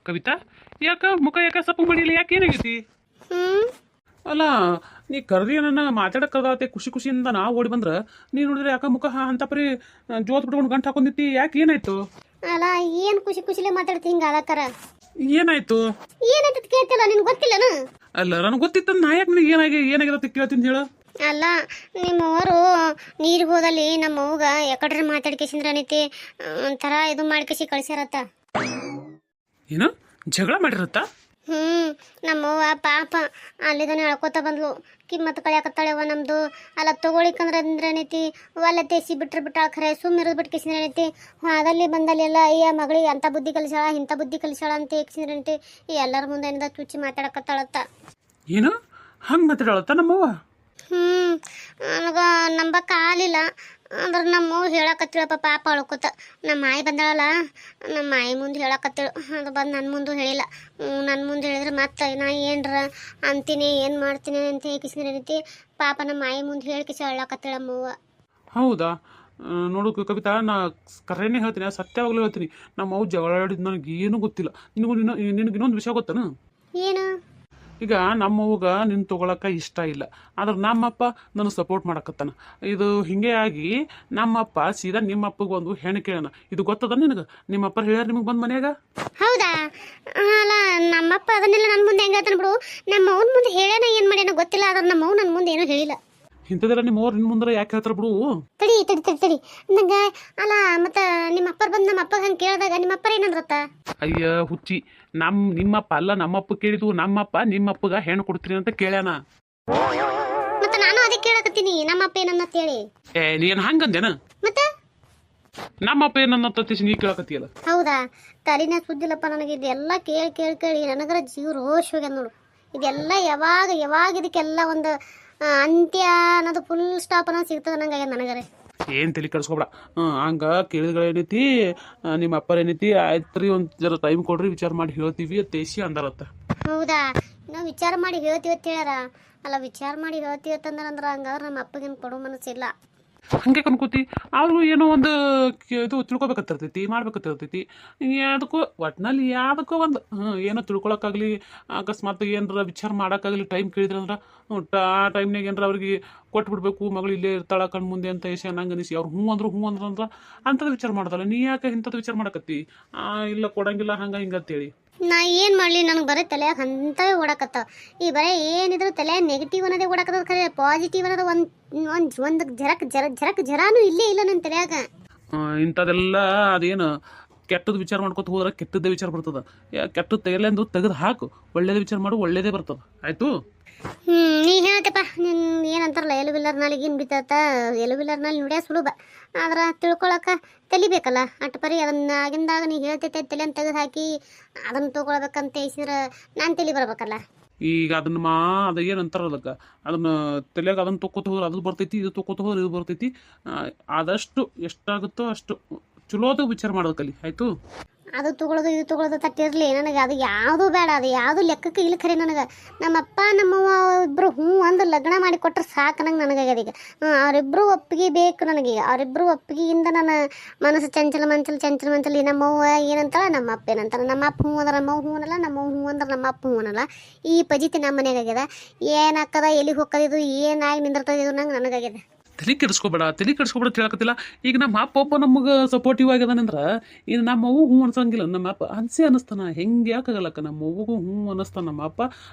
ಕವಿತಾ, ಯಾಕ ಮುಖ ಯಾಕ ಸಪ್ಪು ಮಾಡಿಲ್ಲ? ಯಾಕೆ ಏನಾಗೈತಿ? ಹ್ಮ್ ಅಲ್ಲ, ನೀ ಕರ್ದಿ ನನ್ನ ಮಾತಾಡಕ್ ಕರ್ದಾತೆ ಖುಷಿ ಖುಷಿಯಿಂದ ನಾ ಓಡಿ ಬಂದ್ರ ನೀ ನೋಡಿದ್ರೆ ಯಾಕ ಮುಖ ಅಂತ ಪರಿ ಜೋತ್ ಬಿಟ್ಕೊಂಡು ಗಂಟು ಹಾಕೊಂಡಿತ್ತಿ? ಯಾಕೆ ಏನಾಯ್ತು? ಅಲ್ಲ ಏನ್ ಖುಷಿ ಖುಷಿಲೇ ಮಾತಾಡ್ತಿ ಹಿಂಗ ಅಲಕಾರ ಏನಾಯ್ತು? ಏನಾಯ್ತು ಕೇಳ್ತಿಲ್ಲ ನಿನ್ ಗೊತ್ತಿಲ್ಲನ? ಅಲ್ಲ, ನನಗೆ ಗೊತ್ತಿತ್ತ ನಾ ಯಾಕೆ ನಿನಗೆ ಏನಾಗಿರತ್ತೆ ಕೇಳ್ತೀನಿ ಹೇಳ. ಅಲ್ಲ ನಿಮ್ಮವರು ನೀರಿಗೆ ಹೋದಲ್ಲಿ ನಮ್ಮ ಅವ್ಗ ಯಾಕಡ್ರೆ ಮಾತಾಡ್ಕೇಸಿಂದ್ರ ಏನೈತಿ ಒಂಥರ ಇದು ಮಾಡ್ಕೇಸಿ ಕಳ್ಸ್ಯಾರತ್ತ. ಏನು ಜಗಳ ಮಾಡಿರತ್ತ? ನಮ್ಮವ್ವ ಪಾಪ ಅಲ್ಲಿದನ ಹೇಳ್ಕೊತ ಬಂದ್ಲು, ಕಿಮ್ಮತ್ ಕಳ್ಯಾಕತ್ತಾಳೆವ ನಮ್ದು. ಅಲ್ಲ ತಗೊಳಿಕಂದ್ರ ಅಂದ್ರೆ ಏನೈತಿ ಒಲ್ಲ ತೇಸಿ ಬಿಟ್ಟಾಳ ಖರೆ, ಸುಮ್ಮ ಇರೋದು ಬಿಟ್ಕೇಸಿಂದ್ರ ಏನೈತಿ ಅದಲ್ಲಿ ಬಂದಲ್ಲಿ ಎಲ್ಲ ಅಯ್ಯ ಮಗಳಿಗೆ ಅಂತ ಬುದ್ಧಿ ಕಲಿಸಾಳ ಇಂಥ ಬುದ್ಧಿ ಕಲಿಸಾಳ ಅಂತ ಏಕ್ಸಿಂದ್ರ ಏನೈತಿ ಎಲ್ಲರ ಮುಂದೆ ಏನಿದ ಚುಚ್ಚಿ ಮಾತಾಡಕತ್ತಾಳತ್ತ. ಏನು ಹಂಗೆ ಮಾತಾಡತ್ತ ನಮ್ಮವ್ವ? ನನಗ ನಂಬಕ್ಕ ಆಗಲಿಲ್ಲ. ಅಂದ್ರೆ ನಮ್ಮವ್ವ ಹೇಳಕತ್ತಿಳಪ್ಪ ಪಾಪ ಅಳ್ಕೊತ. ನಮ್ಮ ಮಾಯಿ ಬಂದಾಳಲ್ಲ, ನಮ್ಮ ಮಾಯಿ ಮುಂದೆ ಹೇಳಕತ್ತಿಳು. ಅದು ಬಂದು ನನ್ನ ಮುಂದೆ ಹೇಳಿಲ್ಲ. ನನ್ನ ಮುಂದೆ ಹೇಳಿದ್ರೆ ಮತ್ತೆ ನಾ ಏನರ ಅಂತೀನಿ ಏನು ಮಾಡ್ತೀನಿ ಅಂತ ಹೇಗಿಸಿದ್ರೆ ಏನೈತಿ ಪಾಪ ನಮ್ಮ ಮಾಯಿ ಮುಂದೆ ಹೇಳಿಕಿಸಿ ಅಳ್ಳಕತ್ತಿಳ ನಮ್ಮವ್ವ. ಹೌದಾ? ನೋಡು ಕವಿತಾ, ನಾ ಕರೆನೇ ಹೇಳ್ತೀನಿ, ಸತ್ಯವಾಗ್ಲೂ ಹೇಳ್ತೀನಿ. ನಮ್ಮ ಅವ್ವ ಜಗಳ ಆಡಿದ್ ನನಗೆ ಏನೂ ಗೊತ್ತಿಲ್ಲ. ನಿನಗೆ ಇನ್ನೊಂದು ವಿಷಯ ಗೊತ್ತೇನು? ಏನು? ಈಗ ನಮ್ಮವ್ಗ ನಿನ್ನ ತೊಗೊಳಕ್ಕೆ ಇಷ್ಟ ಇಲ್ಲ, ಆದ್ರೆ ನಮ್ಮಪ್ಪ ನನಗೆ ಸಪೋರ್ಟ್ ಮಾಡಕತ್ತಾನ. ಇದು ಹಿಂಗೆ ಆಗಿ ನಮ್ಮಪ್ಪ ಸೀದಾ ನಿಮ್ಮಪ್ಪಗೆ ಒಂದು ಹೆಣ್ಣು ಕೇಳೋಣ. ಇದು ಗೊತ್ತದ ನಿನಗೆ? ನಿಮ್ಮಪ್ಪ ಹೇಳ್ಯಾರ ನಿಮಗೆ ಬಂದು ಮನ್ಯಾಗ? ಹೌದಾ? ಅಲ್ಲ ನಮ್ಮಪ್ಪ ಅದನ್ನೆಲ್ಲ ನನ್ನ ಮುಂದೆ ಹೆಂಗೆ ಹೇಳ್ತಾನೆ ಬಿಡು. ನಮ್ಮ ಅವ್ನ ಮುಂದೆ ಹೇಳ್ಯಾನ ಏನು ಮಾಡ್ಯಾನ ಗೊತ್ತಿಲ್ಲ, ಆದ್ರೆ ನಮ್ಮ ಅವ್ವ ನನ್ನ ಮುಂದೆ ಏನೂ ಹೇಳಿಲ್ಲ. ಇಂಥದ್ದೆಲ್ಲ ನಿಮ್ಮ ಅವ್ರು ನಿನ್ನ ಮುಂದೆ ಯಾಕೆ ಹೇಳ್ತಾರೆ ಬಿಡು? ತಡಿ ತಡಿ ತಡಿ ತಡಿ ನಂಗೆ. ಅಲ್ಲ ಮತ್ತೆ ನಿಮ್ಮ ಅಪ್ಪರ್ ಬಂದು ನಮ್ಮ ಅಪ್ಪಗೆ ಹಂಗೆ ಕೇಳಿದಾಗ ನಿಮ್ಮ ಅಪ್ಪರ ಏನಂದ್ರತ್ತ? ಅಯ್ಯ ಹುಚ್ಚಿ, ನಿಮ್ಮಪ್ಪ ಅಲ್ಲ ನಮ್ಮಪ್ಪ ಕೇಳಿದ್ವು. ನಮ್ಮಪ್ಪ ನಿಮ್ಮಪ್ಪಗ ಹೆಣ್ಣು ಕೊಡ್ತೀನಿ ಅಂತ ಕೇಳ್ಯಾನ. ಮತ್ತೆ ನಾನು ಅದಕ್ಕೆ ಕೇಳಕತ್ತೀನಿ ನಮ್ಮಪ್ಪ ಏನನ್ನ ಹೇಳಿ. ನೀನು ಹಂಗಂದೇನ? ಮತ್ತೆ ನಮ್ಮಪ್ಪ ಏನನ್ನ ನೀ ಕೇಳಕತ್ತೀಯಲ್ಲ? ಹೌದಾ? ತಲೆನೇ ಸುದ್ದಿಲ್ಲಪ್ಪ ನನಗೆ. ಇದೆಲ್ಲ ಕೇಳಿ ಕೇಳಿ ಕೇಳಿ ನನಗರ ಜೀವ ರೋಷ್ ಹೋಗ್ಯದ ನೋಡು. ಇದೆಲ್ಲ ಯಾವಾಗ ಇದಕ್ಕೆಲ್ಲ ಒಂದು ಅಂತ್ಯ ಅನ್ನೋದು ಫುಲ್ ಸ್ಟಾಪ್ ಅನ್ನೋದು ಸಿಗ್ತದೆ ನಂಗೆ ನನಗರೆ. ಏನು ತಲೆ ಕೆಡಿಸ್ಕೊಬೇಡ. ಹಂಗೆ ಕೇಳಿದ್ಗಳೇನೈತಿ ನಿಮ್ಮ ಅಪ್ಪರ ಏನೈತಿ, ಆಯ್ತು ರೀ ಒಂದು ಜರ ಟೈಮ್ ಕೊಡ್ರಿ, ವಿಚಾರ ಮಾಡಿ ಹೇಳ್ತೀವಿ ತೇಸಿ ಅಂದಾರತ್ತ. ಹೌದಾ? ನಾವು ವಿಚಾರ ಮಾಡಿ ಹೇಳ್ತೀವಿ ಅಂತ ಹೇಳ್ಯಾರ. ಅಲ್ಲ ವಿಚಾರ ಮಾಡಿ ಹೇಳ್ತೀವಿ ಅಂತಂದ್ರೆ ಹಂಗಾದ್ರೆ ನಮ್ಮ ಅಪ್ಪಗೇನು ಕೊಡೋ ಮನಸ್ಸಿಲ್ಲ. ಹಂಗೆ ಕನ್ಕೋತಿ ಅವ್ರು ಏನೋ ಒಂದು ಇದು ತಿಳ್ಕೊಬೇಕತ್ತಿರ್ತೈತಿ, ಮಾಡ್ಬೇಕತ್ತಿರ್ತೈತಿ. ಯಾವುದಕ್ಕೂ ಒಟ್ಟಿನಲ್ಲಿ ಯಾವುದಕ್ಕೋ ಒಂದು ಏನೋ ತಿಳ್ಕೊಳಕ್ಕಾಗಲಿ ಅಕಸ್ಮಾತ್ ಏನಾರ ವಿಚಾರ ಮಾಡೋಕ್ಕಾಗಲಿ ಟೈಮ್ ಕೇಳಿದ್ರಂದ್ರೆ ಆ ಟೈಮ್ನಾಗ ಏನಾರ ಅವ್ರಿಗೆ ಕೊಟ್ಬಿಡ್ಬೇಕು, ಮಗಳು ಇಲ್ಲೇ ಇರ್ತಾಳ ಕಣ್ಣು ಮುಂದೆ ಅಂತ ಏಷ ನಂಗೆ ಅನಿಸಿ ಅವ್ರು ಹ್ಞೂ ಅಂದ್ರೆ ಅಂಥದ್ದು ವಿಚಾರ ಮಾಡೋದಲ್ಲ. ನೀ ಯಾಕೆ ಇಂಥದ್ದು ವಿಚಾರ ಮಾಡಕತ್ತಿ? ಇಲ್ಲ ಕೊಡಂಗಿಲ್ಲ ಹಂಗೆ ಹಿಂಗೆ ಅಂತೇಳಿ. ನಾ ಏನು ಮಾಡಲಿ, ನನಗೆ ಬರೀ ತಲೆಯಾಗ ಅಂಥವೇ ಓಡಾಕತ್ತಾವ. ಈ ಬರೀ ಏನಿದ್ರು ತಲೆ ನೆಗೆಟಿವ್ ಅನ್ನೋದೇ ಓಡಾಕತ್ತದ, ಖರೆ ಪಾಸಿಟಿವ್ ಅನ್ನೋದು ಒಂದು ಜರಾನು ಇಲ್ಲೇ ಇಲ್ಲ ನನ್ನ ತಲೆಯಾಗ. ಇಂಥದ್ದೆಲ್ಲ ಅದೇನು ಕೆಟ್ಟದ್ದು ವಿಚಾರ ಮಾಡ್ಕೊತ ಹೋದ್ರೆ ಕೆಟ್ಟದ್ದೇ ವಿಚಾರ ಬರ್ತದೆ. ಕೆಟ್ಟದ್ದು ತೆಗೆಲೆಂದು ತೆಗೆದು ಹಾಕು, ಒಳ್ಳೇದೇ ವಿಚಾರ ಮಾಡು, ಒಳ್ಳೇದೇ ಬರ್ತದೆ. ಆಯಿತು? ನೀ ಹೇಳ್ತಪ್ಪ, ನಿನ್ನ ಏನಂತಾರಲ್ಲ ಎಲುಬಿಲ್ಲರ್ ನಾಲಿಗೇನು ಬಿತ್ತತ್ತ, ಎಲುಬಿಲ್ಲರ್ ನಲ್ಲಿ ನುಡಿಯ ಸುಲಭ, ಆದ್ರೆ ತಿಳ್ಕೊಳಕ್ಕೆ ತಲಿಬೇಕಲ್ಲ. ಅಟ್ಟು ಪರಿ ಅದನ್ನ ಆಗಿಂದಾಗ ನೀ ಹೇಳ್ತೈತೆ ತಲೆಯನ್ನು ತೆಗೆದು ಹಾಕಿ ಅದನ್ನು ತೊಗೊಳ್ಬೇಕಂತ ಹೇಳಿಸಿದ್ರೆ ನಾನು ತಲೆ ಬರ್ಬೇಕಲ್ಲ. ಈಗ ಅದನ್ನ ಅದು ಏನಂತಾರಲ್ಲಕ್ಕ, ಅದನ್ನ ತಲೆಯಾಗ ಅದನ್ನು ತೊಕ್ಕೋತ ಹೋದ್ರೆ ಅದು ಬರ್ತೈತಿ, ಇದು ತೊಕ್ಕೋತ ಹೋದ್ರೆ ಇದು ಬರ್ತೈತಿ. ಆದಷ್ಟು ಎಷ್ಟಾಗುತ್ತೋ ಅಷ್ಟು ಚಲೋದು ವಿಚಾರ ಮಾಡೋದು ಕಲಿ. ಆಯಿತು? ಅದು ತೊಗೊಳೋದು ಇದು ತೊಗೊಳೋದು ತಟ್ಟಿರಲಿ, ನನಗೆ ಅದು ಯಾವುದೂ ಬೇಡ, ಅದು ಯಾವುದು ಲೆಕ್ಕಕ್ಕೆ ಇಲ್ಲ. ಖರೆ ನನಗೆ ನಮ್ಮಪ್ಪ ನಮ್ಮವ್ವ ಇಬ್ಬರು ಹ್ಞೂ ಒಂದು ಲಗ್ನ ಮಾಡಿ ಕೊಟ್ಟರೆ ಸಾಕು ನಂಗೆ. ನನಗಾಗ್ಯದ ಈಗ. ಅವರಿಬ್ಬರು ಒಪ್ಪಿಗೆ ಬೇಕು ನನಗೀಗ. ಅವರಿಬ್ಬರು ಒಪ್ಪಿಗೆಯಿಂದ ನನ್ನ ಮನಸ್ಸು ಚಂಚಲ ನಮ್ಮವ್ವ ಏನಂತಾಳ, ನಮ್ಮ ಅಪ್ಪ ಏನಂತಾರ. ನಮ್ಮ ಅಪ್ಪ ಹ್ಞೂ ಅಂದ್ರೆ ನಮ್ಮವ್ವ ಹ್ಞೂ ಅನ್ನಲ್ಲ, ನಮ್ಮವ್ವ ಹ್ಞೂ ಅಂದ್ರೆ ನಮ್ಮ ಅಪ್ಪ ಹ್ಞೂ ಅನ್ನಲ್ಲ. ಈ ಪಜಿತಿ ನಮ್ಮ ಮನೆಯಾಗ್ಯದ. ಏನಾಗ್ತದ, ಎಲ್ಲಿಗೆ ಹೋಗ್ತದಿದು, ಏನಾಗಿ ನಿಂದಿರ್ತದೆ ಇದು ನನಗಾಗ್ಯದ. ತಲೆ ಕೆಡಿಸ್ಕೊಬೇಡ ಅಂತ ಹೇಳಕತ್ತಿಲ್ಲ. ಈಗ ನಮ್ಮ ಅಪ್ಪ ನಮಗೆ ಸಪೋರ್ಟಿವ್ ಆಗ್ಯದಾನಂದ್ರೆ ಇನ್ನು ನಮ್ಮ ಅವ್ವ ಹ್ಞೂ ಅನ್ಸಂಗಿಲ್ಲ. ನಮ್ಮ ಅಪ್ಪ ಅನಿಸ್ತಾನ. ಹೆಂಗೆ ಯಾಕಾಗಲ್ಲಕ್ಕ, ನಮ್ಮ ಅವ್ವಗೂ ಹ್ಞೂ ಅನ್ನಿಸ್ತಾನ ನಮ್ಮ ಅಪ್ಪ.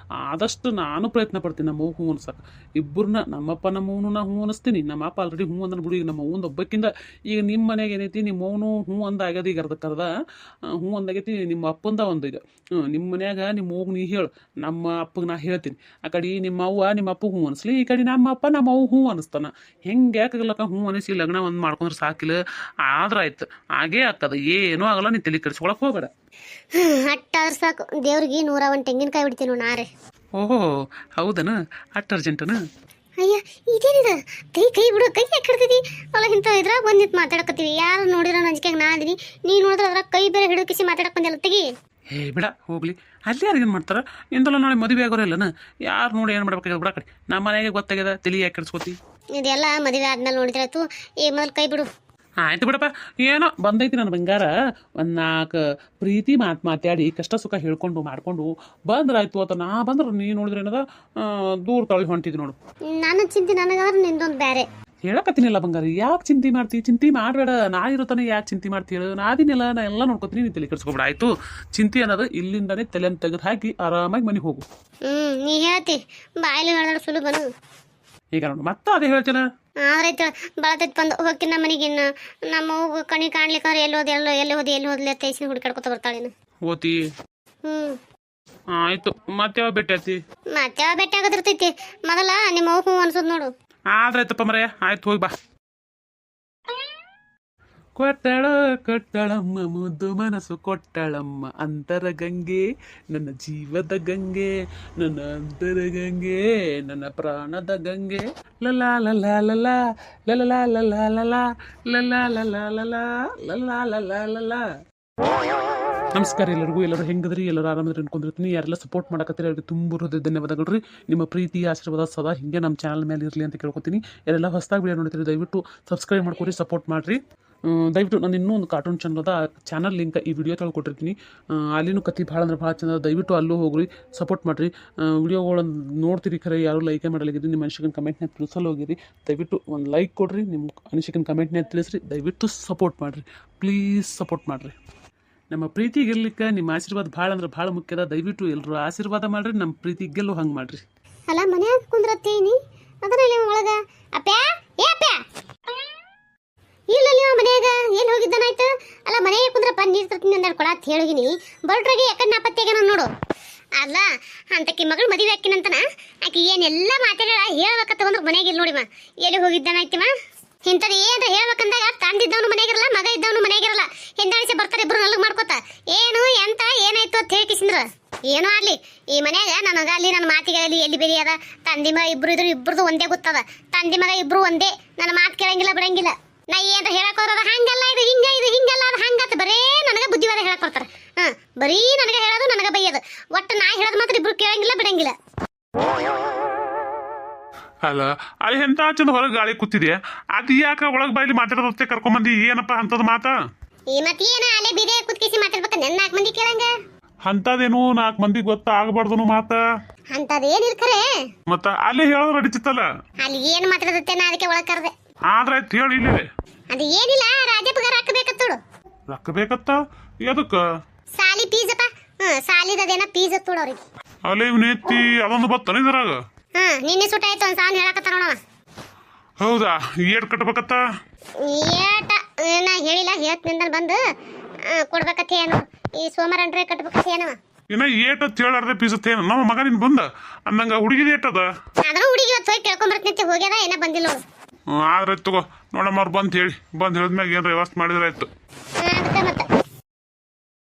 ಆದಷ್ಟು ನಾನು ಪ್ರಯತ್ನ ಪಡ್ತೀನಿ ನಮ್ಮ ಅವ್ವ ಹ್ಞೂ ಅನ್ಸಕ್ಕೆ. ಇಬ್ಬರನ್ನ ನಮ್ಮಪ್ಪ ನಮ್ಮವನು ನಾ ಹ್ಞೂ ಅನ್ನಿಸ್ತೀನಿ. ನಮ್ಮ ಅಪ್ಪ ಆಲ್ರೆಡಿ ಹ್ಞೂ ಅಂದ್ರೆ ಬಿಡು. ಈಗ ನಮ್ಮ ಅವ್ವಂದು ಒಬ್ಬಕ್ಕಿಂತ ಈಗ ನಿಮ್ಮ ಮನೆಗೆ ಏನೈತಿ, ನಿಮ್ಮ ಅವನು ಹ್ಞೂ ಅಂದಾಗ್ಯದ. ಈಗ ಅರ್ಧಕ್ಕರ್ಧ ಹ್ಞೂ ಅಂದಾಗೈತಿ ನಿಮ್ಮ ಅಪ್ಪಂದ ಒಂದು. ಈಗ ನಿಮ್ಮ ಮನ್ಯಾಗ ನಿಮ್ಮ ಅವ್ಗೆ ನೀ ಹೇಳು, ನಮ್ಮ ಅಪ್ಪಗೆ ನಾ ಹೇಳ್ತೀನಿ. ಆ ಕಡೆ ನಿಮ್ಮ ಅವ್ವ ನಿಮ್ಮ ಅಪ್ಪಗೆ ಹ್ಞೂ ಅನಿಸ್ಲಿ, ಈ ಕಡೆ ನಮ್ಮ ಅಪ್ಪ ನಮ್ಮ ಅವ್ವ ಹ್ಞೂ ಅನ್ನಿಸ್ತಾನ. ಹೆಂಗೆ ಯಾಕಾಗಲ್ಲಕ್ಕ, ಹ್ಞೂ ಅನಿಸಿ ಲಗ್ನ ಒಂದು ಮಾಡ್ಕೊಂಡ್ರೆ ಸಾಕಿಲ್ಲ. ಆದ್ರೆ ಆಯ್ತು, ಹಾಗೇ ಆಗ್ತದ, ಏನೂ ಆಗಲ್ಲ. ನೀ ತಲೆ ಕೆಡಿಸ್ಕೊಳಕ್ಕೆ ಹೋಗಬೇಡ. ಅಟ್ಟಾದ್ರೆ ಸಾಕು, ದೇವ್ರಿಗೆ 101 ತೆಂಗಿನಕಾಯಿ ಬಿಡ್ತೀನಿ ನಾರೇ. ಓಹೋ ಹೌದನ? ಅಷ್ಟು ಅರ್ಜೆಂಟನ? ಅಯ್ಯ ಇದೇನಿದೆ, ಕೈ ಬಿಡು, ಕೈ ಯಾಕೆ ಹಿಡ್ತಿದಿ? ಅಲ್ಲ ಇಂಥ ಇದ್ರಾಗ ಬಂದಿತ್ತು ಮಾತಾಡಕತ್ತೀವಿ. ಯಾರು ನೋಡಿರೋ ನಂಜಿಕೆಗೆ ನಾ ಅದೀನಿ, ನೀ ನೋಡಿದ್ರೆ ಅದ್ರಾಗ ಕೈ ಬೇರೆ ಹಿಡಿಕಿಸಿ ಮಾತಾಡಕ್ ಬಂದಿಲ್ಲ. ತೆಗಿ. ಬಿಡ ಹೋಗ್ಲಿ, ಅಲ್ಲಿ ಯಾರು ಏನು ಮಾಡ್ತಾರೆ? ಇಂದಲ್ಲ ನಾಳೆ ಮದುವೆ ಆಗೋರಿಲ್ಲನ, ಯಾರು ನೋಡಿ ಏನು ಮಾಡ್ಬೇಕಾಗ್ಯದ? ಬಿಡ ಕಡೆ ನಮ್ಮ ಮನೆಗೆ ಗೊತ್ತಾಗ್ಯದ, ತಲೆ ಯಾಕೆ ಕೆಡಿಸ್ಕೋತಿ? ಇದೆಲ್ಲ ಮದುವೆ ಆದ್ಮೇಲೆ ನೋಡಿದ್ರಾಯ್ತು. ಮೊದಲು ಕೈ ಬಿಡು. ಆಯ್ತು ಬಿಡಪ್ಪ, ಏನೋ ಬಂದೈತಿ ನನ್ನ ಬಂಗಾರ. ಒಂದು ನಾಲ್ಕು ಪ್ರೀತಿ ಮಾತಾಡಿ ಕಷ್ಟ ಸುಖ ಹೇಳ್ಕೊಂಡು ಮಾಡ್ಕೊಂಡು ಬಂದ್ರಾಯ್ತು. ಅಥವಾ ನಾ ಬಂದ್ರೆ ನೀ ನೋಡಿದ್ರೆ ಏನದ ದೂರ ತಳ್ಳಿ ಹೊಂಟಿದ್ ನೋಡು. ನನ್ನ ಚಿಂತೆ ನನಗಾದ್ರೆ ನಿಂದೊಂದು ಬೇರೆ. ಹೇಳಕತ್ತೀನಿಲ್ಲ ಬಂಗಾರ, ಯಾಕೆ ಚಿಂತೆ ಮಾಡ್ತಿ? ಚಿಂತೆ ಮಾಡಬೇಡ, ನಾ ಇರುತ್ತಾನೆ. ಯಾಕೆ ಚಿಂತೆ ಮಾಡ್ತಿ ಹೇಳು? ನಾದಿನಿಲ್ಲ, ನಾ ಎಲ್ಲ ನೋಡ್ಕೊತೀನಿ. ನೀನು ತಲೆ ಕೆಡಿಸ್ಕೊಬೇಡ ಆಯ್ತು. ಚಿಂತೆ ಅನ್ನೋದು ಇಲ್ಲಿಂದಾನೇ ತಲೆಯನ್ನು ತೆಗೆದು ಹಾಕಿ ಆರಾಮಾಗಿ ಮನೆಗೆ ಹೋಗು. ನೀ ಹೇಳ್ತಿ ಬಾಯಲ್ಲಿ ಹೇಳಿದ್ರೆ ಸುಲಭನು. ಈಗ ನೋಡು ಮತ್ತೆ ಅದೇ ಹೇಳ್ತೇನೆ. ಆದ್ರೈತ ಬಳತೈತ್ ಬಂದು ಹೋಗಿ ನಮ್ಮ ಮನೆಗೆ. ನಮ್ಮ ಹೋಗು ಕಣಿ ಕಾಣ್ಲಿಕ್ಕೆ ಎಲ್ಲಿ ಹೋದ್ಲಿ ತೇಸಿನ ಹುಡುಕಾಡ್ಕೊತ ಬರ್ತಾಳೇನು. ಓತಿ ಆಯ್ತು. ಮತ್ತೆ ಯಾವ ಭೇಟಿ ಆತಿ? ಮತ್ತೆ ಯಾವ ಬೆಟ್ಟ ಆಗೋದಿರ್ತೈತಿ. ಮೊದಲ ನಿಮ್ಮ ಹೋಗು ಅನ್ಸೋದ್ ನೋಡು. ಆದ್ರಾಯ್ತಪ್ಪ ಮರೆಯ, ಆಯ್ತು ಹೋಗಿ ಬಾ. ಕೊಟ್ಟಳಮ್ಮ ಮುದ್ದು ಮನಸ್ಸು ಕೊಟ್ಟಳಮ್ಮ ಅಂತರ ಗಂಗೆ, ನನ್ನ ಜೀವದ ಗಂಗೆ, ನನ್ನ ಅಂತರ ಗಂಗೆ, ನನ್ನ ಪ್ರಾಣದ ಗಂಗೆ. ಲಲಾ ಲಲಾ ಲಲಾ ಲಲಾ ಲಲಾ ಲಲಾ ಲಲಾ ಲಲಾ ಲಲಾ ಲಲಾ ಲಲಾ ಲಲಾ. ನಮಸ್ಕಾರ ಎಲ್ಲರಿಗೂ. ಎಲ್ಲರೂ ಹೆಂಗದ್ರಿ? ಎಲ್ಲರೂ ಆರಾಮದ್ರಿ ಅನ್ಕೊಂಡಿರ್ತೀನಿ. ಯಾರೆಲ್ಲ ಸಪೋರ್ಟ್ ಮಾಡಕತ್ತೀರಿ ಅವ್ರಿಗೆ ತುಂಬ ಹೃದಯ ಧನ್ಯವಾದಗಳು ರೀ. ನಿಮ್ಮ ಪ್ರೀತಿ ಆಶೀರ್ವಾದ ಸದಾ ಹಿಂಗೆ ನಮ್ಮ ಚಾನಲ್ ಮೇಲೆ ಇರಲಿ ಅಂತ ಕೇಳ್ಕೊತೀನಿ. ಯಾರೆಲ್ಲ ಹೊಸದಾಗಿ ವಿಡಿಯೋ ನೋಡ್ತೀರಿ ದಯವಿಟ್ಟು ಸಬ್ಸ್ಕ್ರೈಬ್ ಮಾಡ್ಕೊರಿ, ಸಪೋರ್ಟ್ ಮಾಡಿರಿ. ದಯವಿಟ್ಟು ನಾನು ಇನ್ನೂ ಒಂದು ಕಾರ್ಟೂನ್ ಚಾನಲ್ ಅದ, ಚಾನಲ್ ಲಿಂಕ್ ಈ ವಿಡಿಯೋ ತೊಳಗೆ ಕೊಟ್ಟಿರ್ತೀನಿ. ಅಲ್ಲಿನೂ ಕತೆ ಭಾಳ ಅಂದ್ರೆ ಭಾಳ ಚಂದ. ದಯವಿಟ್ಟು ಅಲ್ಲೂ ಹೋಗ್ರಿ, ಸಪೋರ್ಟ್ ಮಾಡಿರಿ. ವಿಡಿಯೋಗಳನ್ನು ನೋಡ್ತೀರಿ ಖರೆ ಯಾರು ಲೈಕೇ ಮಾಡಲಾಗಿದ್ರಿ. ನಿಮ್ಮ ಅನಿಸಿಕೆನ ಕಮೆಂಟ್ನಾಗ ತಿಳಿಸಲು ಹೋಗಿರಿ. ದಯವಿಟ್ಟು ಒಂದು ಲೈಕ್ ಕೊಡ್ರಿ, ನಿಮ್ಮ ಅನಿಸಿಕೆನ ಕಮೆಂಟ್ನಾಗ ತಿಳಿಸ್ರಿ. ದಯವಿಟ್ಟು ಸಪೋರ್ಟ್ ಮಾಡಿರಿ, ಪ್ಲೀಸ್ ಸಪೋರ್ಟ್ ಮಾಡಿರಿ. ನಮ್ಮ ಪ್ರೀತಿ ಗೆಲ್ಲಲಿಕ್ಕೆ ನಿಮ್ಮ ಆಶೀರ್ವಾದ ಭಾಳ ಅಂದ್ರೆ ಭಾಳ ಮುಖ್ಯದ. ದಯವಿಟ್ಟು ಎಲ್ಲರೂ ಆಶೀರ್ವಾದ ಮಾಡಿರಿ, ನಮ್ಮ ಪ್ರೀತಿ ಗೆಲ್ಲೋ ಹಂಗೆ ಮಾಡಿರಿ. ಅಲ್ಲ ಮನ್ಯಾಗ ಕುಂದ್ರತ್ತೀನಿ ಅದರಲ್ಲಿ ಒಳಗ ಅಪ್ಪ್ಯಾ ಏ ಅಪ್ಪ್ಯಾ ಇಲ್ಲ ನೀವು ಮನ್ಯಾಗ ಏನು ಹೋಗಿದ್ದಾನಾಯ್ತು. ಅಲ್ಲ ಮನೆಗೆ ಕುಂದ್ರಪ್ಪ ನೀರು ತರ್ತೀನಿ ಅಂದ ಕೊಡ ಅಂತ ಹೇಳಿಗಿನಿ. ಬರ್ಡ್ರಾಗಿ ಯಾಕಡೆ ನಾಪತ್ತೆಗೆ ನಾನು ನೋಡು. ಅಲ್ಲ ಅಂತಕಿ ಮಗಳು ಮದುವೆ ಹಾಕಿನಂತನ ಆಕೆ ಏನೆಲ್ಲ ಮಾತಾಡ ಹೇಳ್ಬೇಕತ್ತ ಬಂದ್ರೆ ಮನೆಗೆ ಇಲ್ಲಿ ನೋಡಿಮ್ಮ ಎಲ್ಲಿ ಹೋಗಿದ್ದಾನಾಯ್ತಿಮ್ಮ. ಇಂಥದ್ದು ಏನ್ರ ಹೇಳ್ಬೇಕಂದಾಗ ತಂದಿದ್ದವನು ಮನೆಗಿರಲ್ಲ, ಮಗ ಇದ್ದವನು ಮನೆಗಿರಲ್ಲ. ಹಿಂದಾಣಿಸಿ ಬರ್ತಾರೆ ಇಬ್ರು ನಲ್ಗ್ ಮಾಡ್ಕೋತ. ಏನು ಎಂತ ಏನಾಯ್ತು ಅಂತ ಹೇಳ್ಕಿಸಿಂದ್ರ ಏನೋ ಆಗ್ಲಿ ಈ ಮನ್ಯಾಗ ನನಗಾಗಲಿ ನನ್ನ ಮಾತಿಗಾಗಲಿ ಎಲ್ಲಿ ಬೇರೆ ಅದ. ತಂದಿ ಮಗ ಇಬ್ರು ಇದ್ರು ಇಬ್ರದು ಒಂದೇ ಗೊತ್ತದ. ತಂದಿ ಮಗ ಇಬ್ರು ಒಂದೇ. ನನ್ನ ಮಾತು ಕೇಳಂಗಿಲ್ಲ ಬಿಡಂಗಿಲ್ಲ. ನಾ ಏನ್ರ ಹೇಳಕ್ ಹೋದ್ರ ಹಂಗಲ್ಲ ಇದು ಹಿಂಗ ಇದು ಹಿಂಗಲ್ಲ ಅದು ಹಂಗತ್ತ ಬರೇ ನನಗ ಬುದ್ಧಿವಾದ ಹೇಳಕ್ ಬರ್ತಾರ. ಬರೀ ನನಗ ಹೇಳೋದು ನನಗ ಬೈಯೋದು. ಒಟ್ಟು ನಾ ಹೇಳೋದು ಮಾತ್ರ ಇಬ್ರು ಕೇಳಂಗಿಲ್ಲ ಬಿಡಂಗಿಲ್ಲ. ಅಲ್ಲ ಅಲ್ಲಿ ಎಂತ ಚಂದ ಹೊರಗೆ ಗಾಳಿ ಕೂತಿದೆ, ಅದು ಯಾಕೆ ಒಳಗೆ ಬಾಯಿಲಿ ಮಾತಾಡೋದಷ್ಟೇ ಕರ್ಕೊಂಬಂದಿ? ಏನಪ್ಪ ಅಂತದ್ ಮಾತಾ? ಈ ಮತ್ತೇನ ಅಲ್ಲೇ ಬೀದೆ ಕುತ್ಕಿಸಿ ಮಾತಾಡ್ಬೇಕ ನನ್ನ 4 ಮಂದಿ ಕೇಳಂಗ. ಅಂತದೇನು 4 ಮಂದಿಗೆ ಗೊತ್ತಾಗಬಾರ್ದು ಮಾತ. ಅಂತದೇನಿಲ್ಲ ಖರೆ. ಮತ್ತ ಅಲ್ಲೇ ಹೇಳೋದು ನಡೀತಿತ್ತಲ್ಲ. ಅಲ್ಲಿ ಏನು ಮಾತಾಡತ್ತೆ ನಾ ಅದಕ್ಕೆ ಒಳಗ್ ಕರ್ದೆ. ಆದ್ರಾಯ್ತು ಹೇಳಿ. ಇಲ್ಲೇ ಅದು ಏನಿಲ್ಲ, ರಾಜಪ್ಪಗ ರೊಕ್ಕ ಬೇಕತ್ತೋಡು. ರೊಕ್ಕ ಬೇಕತ್ತ? ಎದಕ್ಕ? ಸಾಲಿ ಫೀಸಪ್ಪ. ಸಾಲಿದೇನ ಫೀಸ್ ಅತ್ತೋಡು ಅವ್ರಿಗೆ. ಅಲ್ಲೇ ಇವನೇತಿ ಅದೊಂದು ಬತ್ತಾನ ಇದ್ರಾಗ. ನಿನ್ನೆ ಸುಟ್ಟ ಆಯ್ತು ಒಂದು ಸಾಲ ಹೇಳಕತ್ತಾರ ನೋಡವ. ಹೌದಾ? ಏಟ್ ಕಟ್ಬೇಕತ್ತ? ಏಟ ನಾ ಹೇಳಿಲ್ಲ, ಹೇಳ್ತಿಂದ ಬಂದು ಕೊಡ್ಬೇಕತ್ತ. ಏನು ಈ ಸೋಮವಾರ ಅಂಡ್ರೆ ಕಟ್ಬೇಕತ್ತ ಏನವ. ಇನ್ನ ಏಟ್ ಹೇಳಾರ್ದೆ ಪೀಸತ್ತೇನು ನಮ್ಮ ಮಗ ನಿನ್ ಬಂದ ಅಂದಂಗ ಹುಡುಗಿದ ಏಟದ? ಅದನ್ನು ಹುಡುಗಿ ಇವತ್ತು ಹೋಗಿ ಕೇಳ್ಕೊಂಬರ್ತೀನಿ ಹೋಗ್ಯದ ಏನ ಬಂದಿಲ್ಲ ನೋಡು. ಆದ್ರೆ ತಗೋ ನೋಡಮ್ಮ ಅವ್ರು ಬಂದು ಹೇಳಿದ್ಮ್ಯಾಗ ಏನಾರ ವ್ಯವಸ್ಥೆ ಮಾಡಿದ್ರೆ ಆಯ್ತು.